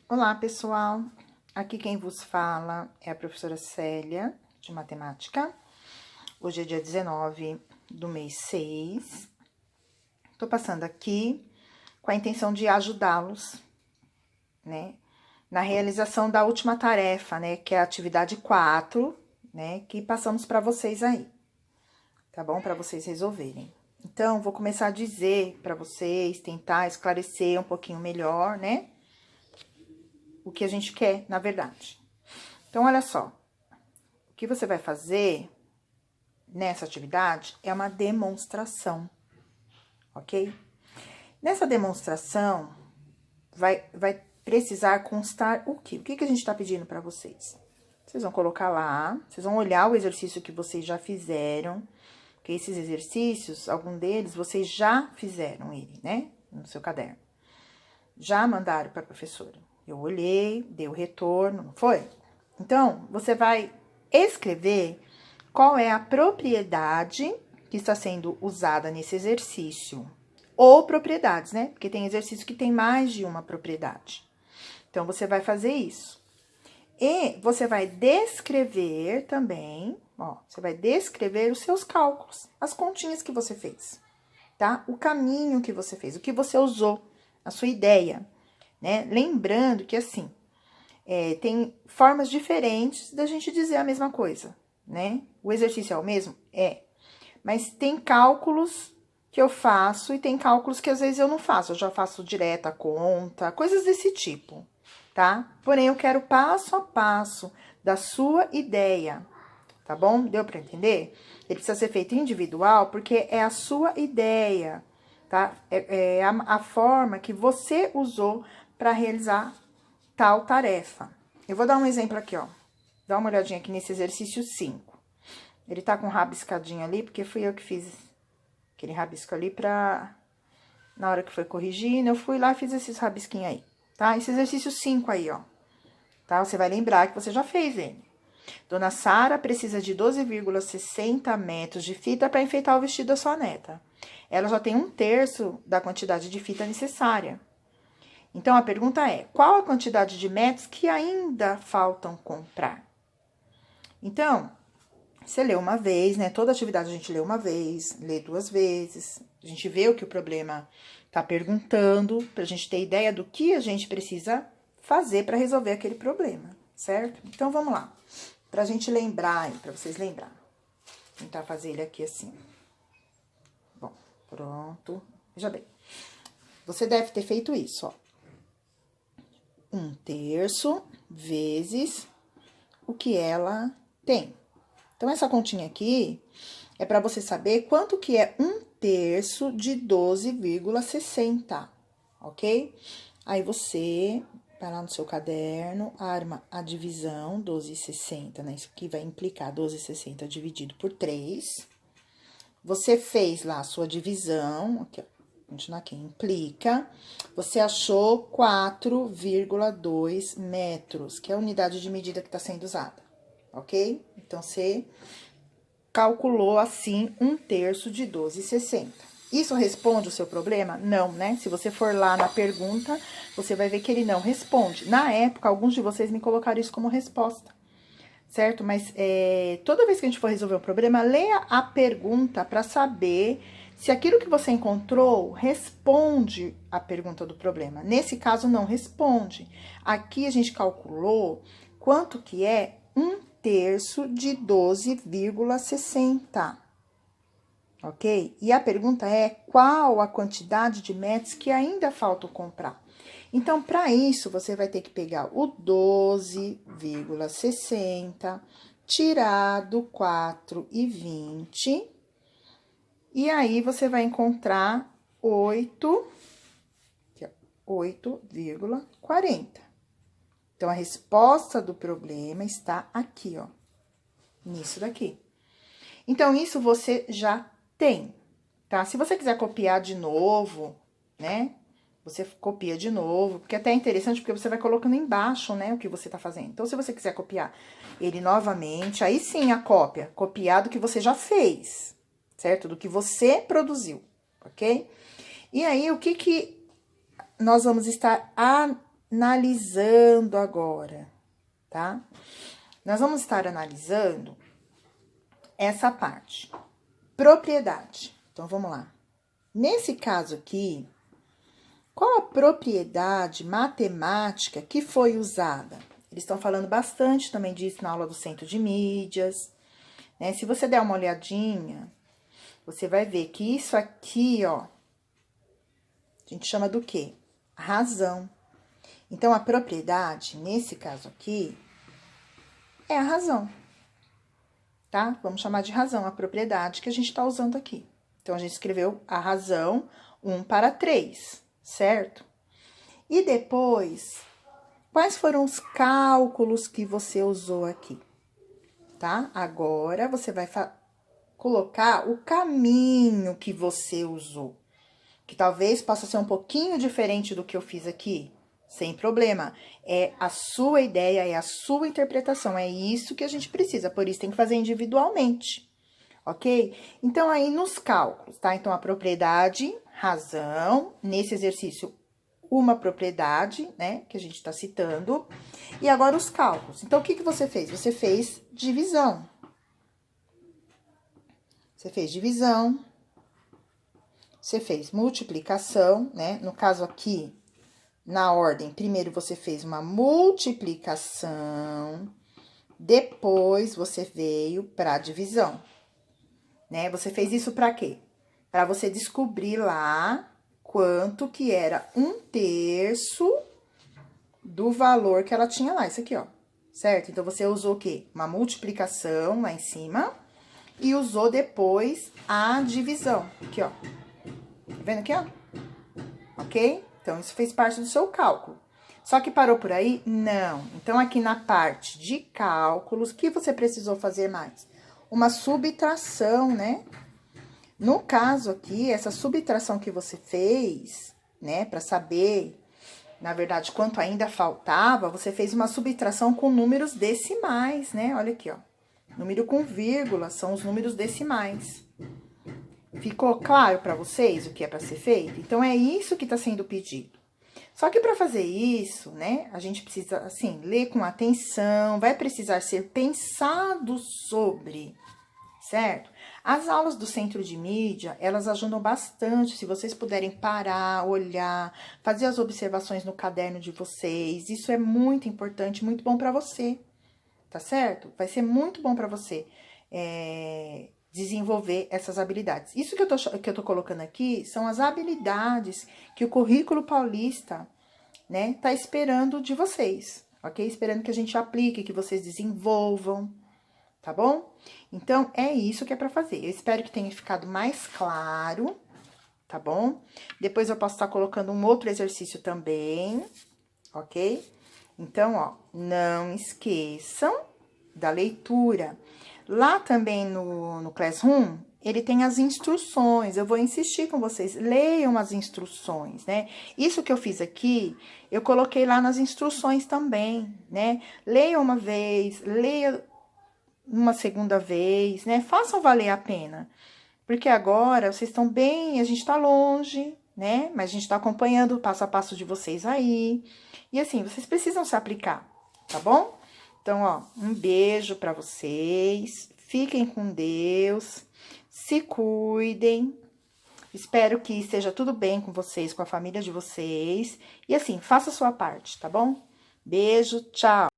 Olá, pessoal! Aqui quem vos fala é a professora Célia, de Matemática. Hoje é dia 19 do mês 6. Tô passando aqui com a intenção de ajudá-los, né, na realização da última tarefa, né, que é a atividade 4, né, que passamos para vocês aí, tá bom? Para vocês resolverem. Então, vou começar a dizer para vocês, tentar esclarecer um pouquinho melhor, né, o que a gente quer, na verdade. Então, olha só, o que você vai fazer nessa atividade é uma demonstração, ok? Nessa demonstração, vai precisar constar o quê? O que a gente tá pedindo para vocês? Vocês vão colocar lá, vocês vão olhar o exercício que vocês já fizeram, porque esses exercícios, algum deles, vocês já fizeram ele, né? No seu caderno. Já mandaram para a professora. Eu olhei, dei o retorno, não foi? Então, você vai escrever qual é a propriedade que está sendo usada nesse exercício. Ou propriedades, né? Porque tem exercício que tem mais de uma propriedade. Então, você vai fazer isso. E você vai descrever também, ó, você vai descrever os seus cálculos, as continhas que você fez, tá? O caminho que você fez, o que você usou, a sua ideia, né? Lembrando que, assim, tem formas diferentes da gente dizer a mesma coisa, né? O exercício é o mesmo? É. Mas tem cálculos que eu faço e tem cálculos que às vezes eu não faço. Eu já faço direto a conta, coisas desse tipo, tá? Porém, eu quero passo a passo da sua ideia, tá bom? Deu para entender? Ele precisa ser feito individual porque é a sua ideia, tá? É a forma que você usou para realizar tal tarefa. Eu vou dar um exemplo aqui, ó. Dá uma olhadinha aqui nesse exercício 5. Ele tá com um rabiscadinho ali, porque fui eu que fiz aquele rabisco ali pra... Na hora que foi corrigindo, eu fui lá e fiz esses rabisquinhos aí, tá? Esse exercício 5 aí, ó. Tá? Você vai lembrar que você já fez ele. Dona Sara precisa de 12,60 metros de fita para enfeitar o vestido da sua neta. Ela já tem 1/3 da quantidade de fita necessária. Então, a pergunta é, qual a quantidade de metros que ainda faltam comprar? Então, você lê uma vez, né? Toda atividade a gente lê uma vez, lê 2 vezes. A gente vê o que o problema tá perguntando, pra gente ter ideia do que a gente precisa fazer para resolver aquele problema, certo? Então, vamos lá. Pra gente lembrar, pra vocês lembrarem. Vou tentar fazer ele aqui assim. Bom, pronto. Veja bem. Você deve ter feito isso, ó. 1/3 vezes o que ela tem. Então, essa continha aqui é para você saber quanto que é 1/3 de 12,60, ok? Aí, você vai lá no seu caderno, arma a divisão, 12,60, né? Isso aqui vai implicar 12,60 dividido por 3. Você fez lá a sua divisão, aqui, ó. Continuar aqui, implica, você achou 4,2 metros, que é a unidade de medida que está sendo usada, ok? Então, você calculou, assim, 1/3 de 12,60. Isso responde o seu problema? Não, né? Se você for lá na pergunta, você vai ver que ele não responde. Na época, alguns de vocês me colocaram isso como resposta, certo? Mas, toda vez que a gente for resolver um problema, leia a pergunta para saber se aquilo que você encontrou responde à pergunta do problema. Nesse caso, não responde. Aqui, a gente calculou quanto que é 1/3 de 12,60, ok? E a pergunta é, qual a quantidade de metros que ainda falta comprar? Então, para isso, você vai ter que pegar o 12,60, tirar do 4,20... E aí, você vai encontrar 8,40. Então, a resposta do problema está aqui, ó. Nisso daqui. Então, isso você já tem, tá? Se você quiser copiar de novo, né? Você copia de novo, porque até é interessante, porque você vai colocando embaixo, né, o que você tá fazendo. Então, se você quiser copiar ele novamente, aí sim a cópia, copiar do que você já fez, certo? Do que você produziu, ok? E aí, o que nós vamos estar analisando agora, tá? Nós vamos estar analisando essa parte. Propriedade. Então, vamos lá. Nesse caso aqui, qual a propriedade matemática que foi usada? Eles estão falando bastante também disso na aula do Centro de Mídias, né? Se você der uma olhadinha, você vai ver que isso aqui, ó, a gente chama do quê? Razão. Então, a propriedade, nesse caso aqui, é a razão, tá? Vamos chamar de razão a propriedade que a gente está usando aqui. Então, a gente escreveu a razão 1/3, certo? E depois, quais foram os cálculos que você usou aqui, tá? Agora, você vai colocar o caminho que você usou, que talvez possa ser um pouquinho diferente do que eu fiz aqui, sem problema. É a sua ideia, é a sua interpretação, é isso que a gente precisa, por isso tem que fazer individualmente, ok? Então, aí nos cálculos, tá? Então, a propriedade, razão, nesse exercício, uma propriedade, né, que a gente tá citando, e agora os cálculos. Então, o que que você fez? Você fez divisão. Você fez divisão, você fez multiplicação, né? No caso aqui, na ordem, primeiro você fez uma multiplicação, depois você veio para divisão, né? Você fez isso para quê? Para você descobrir lá quanto que era 1/3 do valor que ela tinha lá, isso aqui, ó, certo? Então, você usou o quê? Uma multiplicação lá em cima e usou depois a divisão, aqui, ó. Tá vendo aqui, ó? Ok? Então, isso fez parte do seu cálculo. Só que parou por aí? Não. Então, aqui na parte de cálculos, o que você precisou fazer mais? Uma subtração, né? No caso aqui, essa subtração que você fez, né, para saber, na verdade, quanto ainda faltava, você fez uma subtração com números decimais, né? Olha aqui, ó. Número com vírgula são os números decimais. Ficou claro para vocês o que é para ser feito? Então, é isso que está sendo pedido. Só que para fazer isso, né, a gente precisa, assim, ler com atenção, vai precisar ser pensado sobre, certo? As aulas do Centro de Mídia, elas ajudam bastante, se vocês puderem parar, olhar, fazer as observações no caderno de vocês, isso é muito importante, muito bom para você, tá certo? Vai ser muito bom para você desenvolver essas habilidades. Isso que eu tô colocando aqui são as habilidades que o currículo paulista, né, tá esperando de vocês, ok? Esperando que a gente aplique, que vocês desenvolvam, tá bom? Então, é isso que é pra fazer. Eu espero que tenha ficado mais claro, tá bom? Depois eu posso estar colocando um outro exercício também, ok? Então, ó, não esqueçam da leitura. Lá também no Classroom, ele tem as instruções. Eu vou insistir com vocês, leiam as instruções, né? Isso que eu fiz aqui, eu coloquei lá nas instruções também, né? Leiam uma vez, leia uma segunda vez, né? Façam valer a pena. Porque agora vocês estão bem, a gente tá longe, né? Mas a gente tá acompanhando o passo a passo de vocês aí. E assim, vocês precisam se aplicar, tá bom? Então, ó, um beijo pra vocês. Fiquem com Deus. Se cuidem. Espero que esteja tudo bem com vocês, com a família de vocês. E assim, faça a sua parte, tá bom? Beijo, tchau!